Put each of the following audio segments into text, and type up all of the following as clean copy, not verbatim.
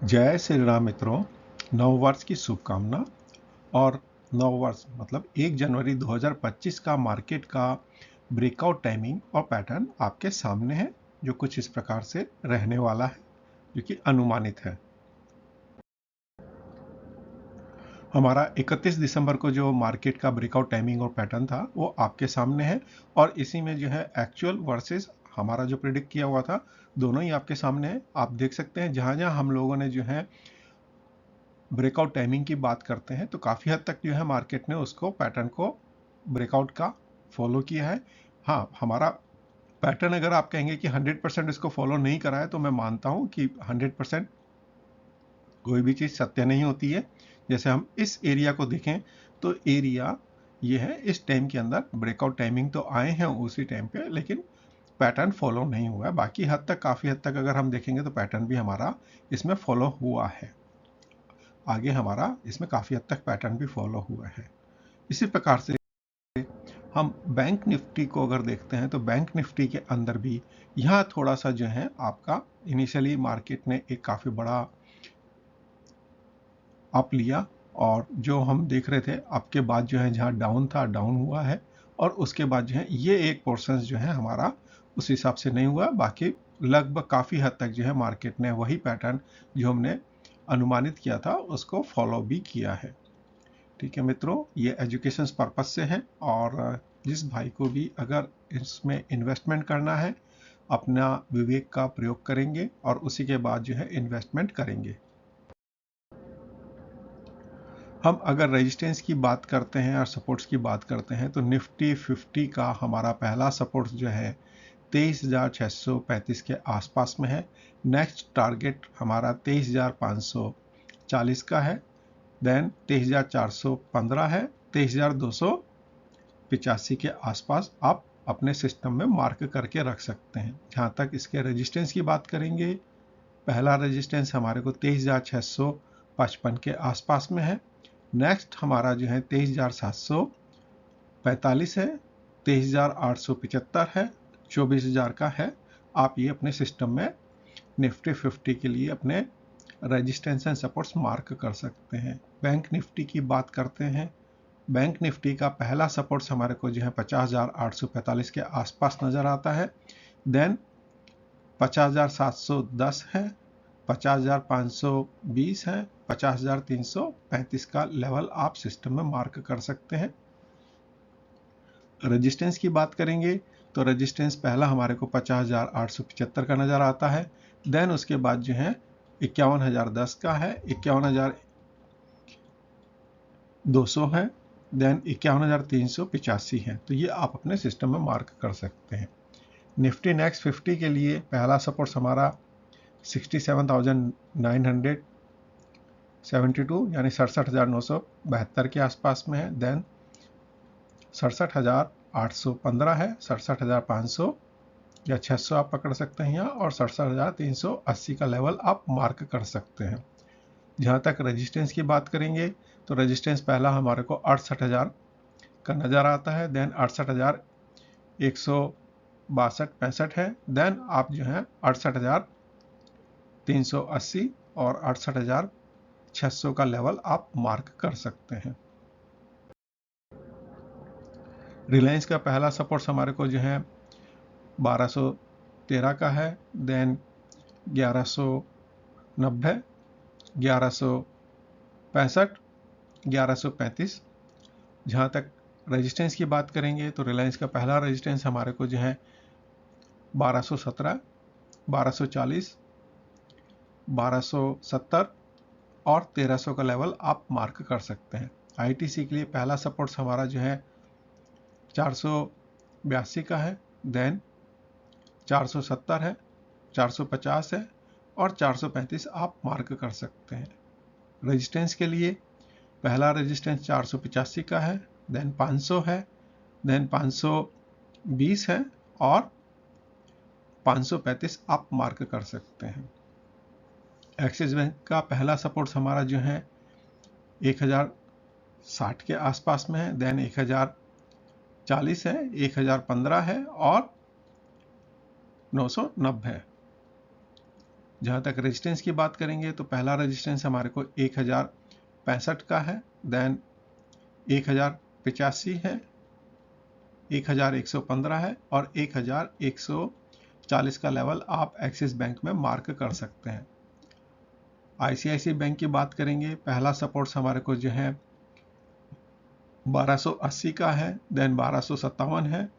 जय श्री राम मित्रों। नववर्ष की शुभकामना। और नववर्ष मतलब 1 जनवरी 2025 का मार्केट का ब्रेकआउट टाइमिंग और पैटर्न आपके सामने है, जो कुछ इस प्रकार से रहने वाला है, जो कि अनुमानित है। हमारा 31 दिसंबर को जो मार्केट का ब्रेकआउट टाइमिंग और पैटर्न था वो आपके सामने है, और इसी में जो है एक्चुअल वर्सेस हमारा जो प्रिडिक्ट किया हुआ था, दोनों ही आपके सामने है। आप देख सकते हैं जहां जहां हम लोगों ने जो है ब्रेकआउट टाइमिंग की बात करते हैं तो काफ़ी हद तक जो है मार्केट ने उसको पैटर्न को ब्रेकआउट का फॉलो किया है। हाँ, हमारा पैटर्न अगर आप कहेंगे कि 100% इसको फॉलो नहीं करा है, तो मैं मानता हूँ कि 100% कोई भी चीज़ सत्य नहीं होती है। जैसे हम इस एरिया को देखें तो एरिया ये है, इस टाइम के अंदर ब्रेकआउट टाइमिंग तो आए हैं उसी टाइम पे, लेकिन पैटर्न फॉलो नहीं हुआ है। बाकी हद तक काफ़ी हद तक अगर हम देखेंगे तो पैटर्न भी हमारा इसमें फॉलो हुआ है। आगे हमारा इसमें काफ़ी हद तक पैटर्न भी फॉलो हुआ है। इसी प्रकार से हम बैंक निफ्टी को अगर देखते हैं तो बैंक निफ्टी के अंदर भी यहाँ थोड़ा सा जो है आपका इनिशियली मार्केट ने एक काफ़ी बड़ा अप लिया, और जो हम देख रहे थे अप के बाद जो है जहाँ डाउन था डाउन हुआ है, और उसके बाद जो है ये एक पोर्शन जो है हमारा उस हिसाब से नहीं हुआ। बाकी लगभग काफ़ी हद तक जो है मार्केट ने वही पैटर्न जो हमने अनुमानित किया था उसको फॉलो भी किया है। ठीक है मित्रों, ये एजुकेशन पर्पस से है, और जिस भाई को भी अगर इसमें इन्वेस्टमेंट करना है अपना विवेक का प्रयोग करेंगे और उसी के बाद जो है इन्वेस्टमेंट करेंगे। हम अगर रेजिस्टेंस की बात करते हैं और सपोर्ट्स की बात करते हैं तो निफ्टी 50 का हमारा पहला सपोर्ट जो है 23,635 के आसपास में है। नेक्स्ट टारगेट हमारा 23,540 का है। देन 23,415 है। 23,285 के आसपास आप अपने सिस्टम में मार्क करके रख सकते हैं। जहाँ तक इसके रेजिस्टेंस की बात करेंगे, पहला रेजिस्टेंस हमारे को 23,655 के आसपास में है। नेक्स्ट हमारा जो है 23,745 है। 23,875 है। 24,000 का है। आप ये अपने सिस्टम में निफ्टी 50 के लिए अपने रेजिस्टेंस एंड सपोर्ट्स मार्क कर सकते हैं। बैंक निफ्टी की बात करते हैं। बैंक निफ्टी का पहला सपोर्ट्स हमारे को जो है 50,845 के आसपास नज़र आता है। देन 50,710 है। 50,520 है। 50,335 का लेवल आप सिस्टम में मार्क कर सकते हैं। रेजिस्टेंस की बात करेंगे तो रेजिस्टेंस पहला हमारे को 50,875 का नज़र आता है। देन उसके बाद जो है 51,010 का है। 51,200 है। देन 51,385 है। तो ये आप अपने सिस्टम में मार्क कर सकते हैं। निफ्टी नेक्स्ट 50 के लिए पहला सपोर्ट हमारा 67,972 यानी 67,972 के आसपास में है। देन 67,815 है। 67,500 या 600 आप पकड़ सकते हैं यहाँ, और 67,380 का लेवल आप मार्क कर सकते हैं। जहाँ तक रेजिस्टेंस की बात करेंगे तो रेजिस्टेंस पहला हमारे को 68,000 का नज़र आता है। देन 68,162-65 है। देन आप जो है 68,380 और 68,600 का लेवल आप मार्क कर सकते हैं। रिलायंस का पहला सपोर्ट हमारे को जो है 1213 का है। देन 1190, 1165, 1135। जहाँ तक रेजिस्टेंस की बात करेंगे तो रिलायंस का पहला रेजिस्टेंस हमारे को जो है 1217, 1240, 1270 और 1300 का लेवल आप मार्क कर सकते हैं। आईटीसी के लिए पहला सपोर्ट हमारा जो है 482 का है। देन 470 है, 450 है और 435 आप मार्क कर सकते हैं। रेजिस्टेंस के लिए पहला रेजिस्टेंस 485 का है। देन 500 है। देन 520 है और 535 आप मार्क कर सकते हैं। एक्सिस बैंक का पहला सपोर्ट हमारा जो है 1060 के आसपास में है। देन 1040 है, 1015 है और 990 है। जहाँ तक रेजिस्टेंस की बात करेंगे तो पहला रेजिस्टेंस हमारे को 1065 का है, देन 1085 है, 1115 है और 1140 का लेवल आप एक्सिस बैंक में मार्क कर सकते हैं। आईसीआईसी बैंक की बात करेंगे, पहला सपोर्ट्स हमारे को जो है 1280 का है, देन 1257 है,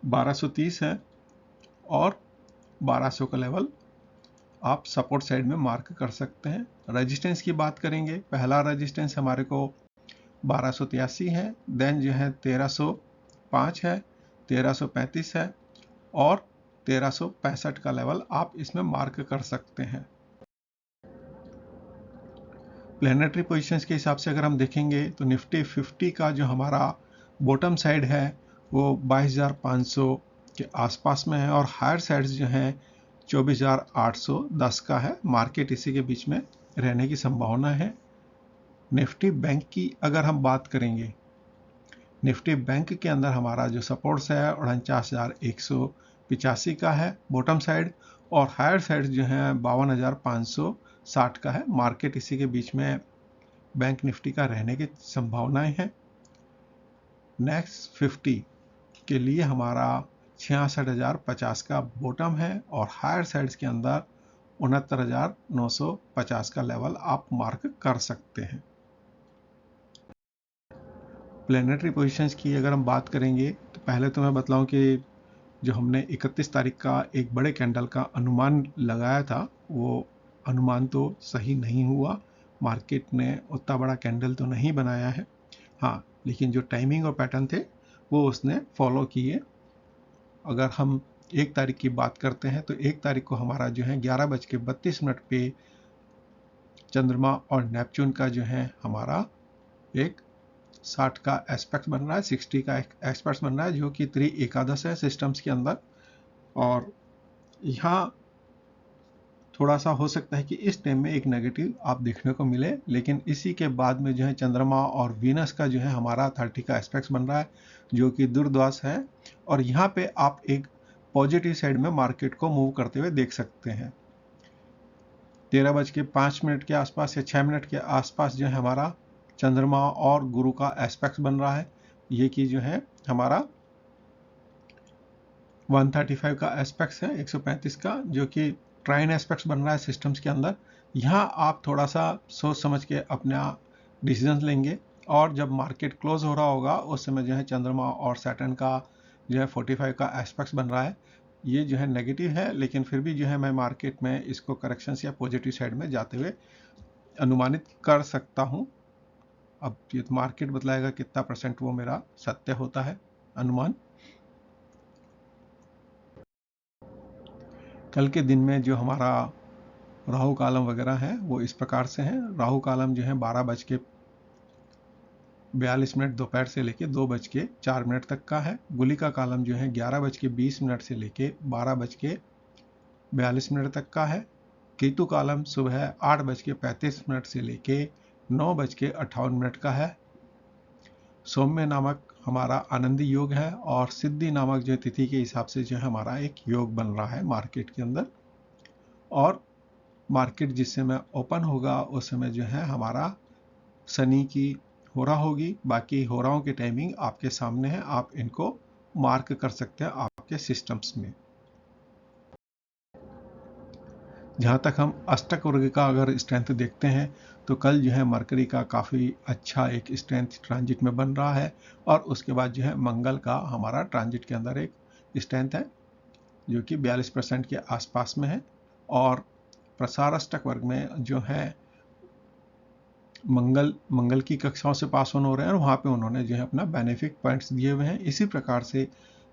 1230 है और 1200 का लेवल आप सपोर्ट साइड में मार्क कर सकते हैं। रेजिस्टेंस की बात करेंगे, पहला रेजिस्टेंस हमारे को 1283 है, देन जो है 1305 है, 1335 है और 1365 का लेवल आप इसमें मार्क कर सकते हैं। प्लेनेटरी पोजीशंस के हिसाब से अगर हम देखेंगे तो निफ्टी 50 का जो हमारा बॉटम साइड है वो 22,500 के आसपास में है और हायर साइड्स जो हैं 24,810 का है। मार्केट इसी के बीच में रहने की संभावना है। निफ्टी बैंक की अगर हम बात करेंगे, निफ्टी बैंक के अंदर हमारा जो सपोर्ट्स है 49,185 का है बॉटम साइड और हायर साइड जो है 52,560 का है। मार्केट इसी के बीच में बैंक निफ्टी का रहने की संभावनाएं हैं। नेक्स्ट 50 के लिए हमारा 66,050 का बॉटम है और हायर साइड्स के अंदर 69,950 का लेवल आप मार्क कर सकते हैं। प्लेनेटरी पोजीशंस की अगर हम बात करेंगे तो पहले तो मैं बतलाऊं कि जो हमने 31 तारीख का एक बड़े कैंडल का अनुमान लगाया था वो अनुमान तो सही नहीं हुआ। मार्केट ने उतना बड़ा कैंडल तो नहीं बनाया है, हाँ, लेकिन जो टाइमिंग और पैटर्न थे वो उसने फॉलो किए। अगर हम 1 तारीख की बात करते हैं तो 1 तारीख को हमारा जो है 11:32 पे चंद्रमा और नेपच्यून का जो है हमारा एक 60 का एस्पेक्ट बन रहा है, 60 का एस्पेक्ट बन रहा है जो कि त्रि एकादश है सिस्टम्स के अंदर। और यहाँ थोड़ा सा हो सकता है कि इस टाइम में एक नेगेटिव आप देखने को मिले, लेकिन इसी के बाद में जो है चंद्रमा और वीनस का जो है हमारा 30 का एस्पेक्ट बन रहा है जो कि दूरध्वस है और यहाँ पे आप एक पॉजिटिव साइड में मार्केट को मूव करते हुए देख सकते हैं। 13:05 के आसपास या 6 मिनट के आसपास जो है हमारा चंद्रमा और गुरु का एस्पेक्ट बन रहा है, ये कि जो है हमारा 135 का एस्पेक्ट है 135 का जो कि ट्राइन एस्पेक्ट्स बन रहा है सिस्टम्स के अंदर। यहाँ आप थोड़ा सा सोच समझ के अपना डिसीजन लेंगे और जब मार्केट क्लोज हो रहा होगा उस समय जो है चंद्रमा और सैटर्न का जो है 45 का एस्पेक्ट बन रहा है। ये जो है नेगेटिव है, लेकिन फिर भी जो है मैं मार्केट में इसको करेक्शंस या पॉजिटिव साइड में जाते हुए अनुमानित कर सकता हूँ। अब ये मार्केट बतलाएगा कितना परसेंट वो मेरा सत्य होता है अनुमान। कल के दिन में जो हमारा राहु कालम वगैरह है वो इस प्रकार से है। राहु कालम जो है 12:42 दोपहर से लेके 2:04 तक का है। गुली का कालम जो है 11:20 से लेके 12:42 तक का है। केतु कालम सुबह 8:35 से लेके 9:58 का है। सौम्य नामक हमारा आनंदी योग है और सिद्धि नामक जो तिथि के हिसाब से जो है हमारा एक योग बन रहा है मार्केट के अंदर। और मार्केट जिस समय ओपन होगा उस समय जो है हमारा शनि की होरा होगी। बाकी होराओं की टाइमिंग आपके सामने है, आप इनको मार्क कर सकते हैं आपके सिस्टम्स में। जहाँ तक हम अष्टक वर्ग का अगर स्ट्रेंथ देखते हैं तो कल जो है मरकरी का काफ़ी अच्छा एक स्ट्रेंथ ट्रांजिट में बन रहा है और उसके बाद जो है मंगल का हमारा ट्रांजिट के अंदर एक स्ट्रेंथ है जो कि 42% के आसपास में है। और प्रसार अष्टक वर्ग में जो है मंगल की कक्षाओं से पास ऑन हो रहे हैं और वहाँ पे उन्होंने जो है अपना बेनिफिक पॉइंट्स दिए हुए हैं। इसी प्रकार से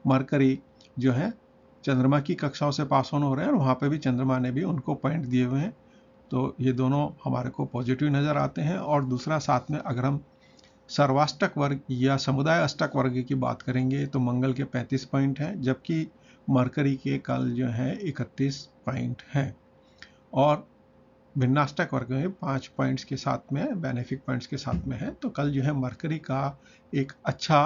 मरकरी जो है चंद्रमा की कक्षाओं से पास ऑन हो रहे हैं और वहाँ पे भी चंद्रमा ने भी उनको पॉइंट दिए हुए हैं। तो ये दोनों हमारे को पॉजिटिव नज़र आते हैं। और दूसरा साथ में अगर हम सर्वाष्टक वर्ग या समुदाय अष्टक वर्ग की बात करेंगे तो मंगल के 35 पॉइंट हैं जबकि मरकरी के कल जो है 31 पॉइंट हैं और भिन्नाष्टक वर्ग में 5 पॉइंट्स के साथ में बेनिफिक पॉइंट्स के साथ में है। तो कल जो है मरकरी का एक अच्छा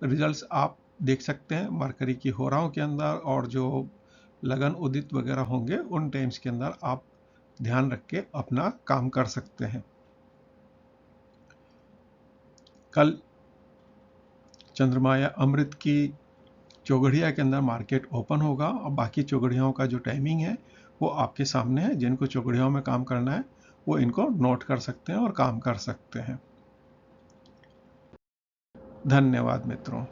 रिजल्ट्स आप देख सकते हैं मरकरी की होराओं के अंदर और जो लगन उदित वगैरह होंगे उन टाइम्स के अंदर आप ध्यान रख के अपना काम कर सकते हैं। कल चंद्रमा या अमृत की चौगड़िया के अंदर मार्केट ओपन होगा और बाकी चौगड़ियाओं का जो टाइमिंग है वो आपके सामने है। जिनको चौगड़ियाओं में काम करना है वो इनको नोट कर सकते हैं और काम कर सकते हैं। धन्यवाद मित्रों।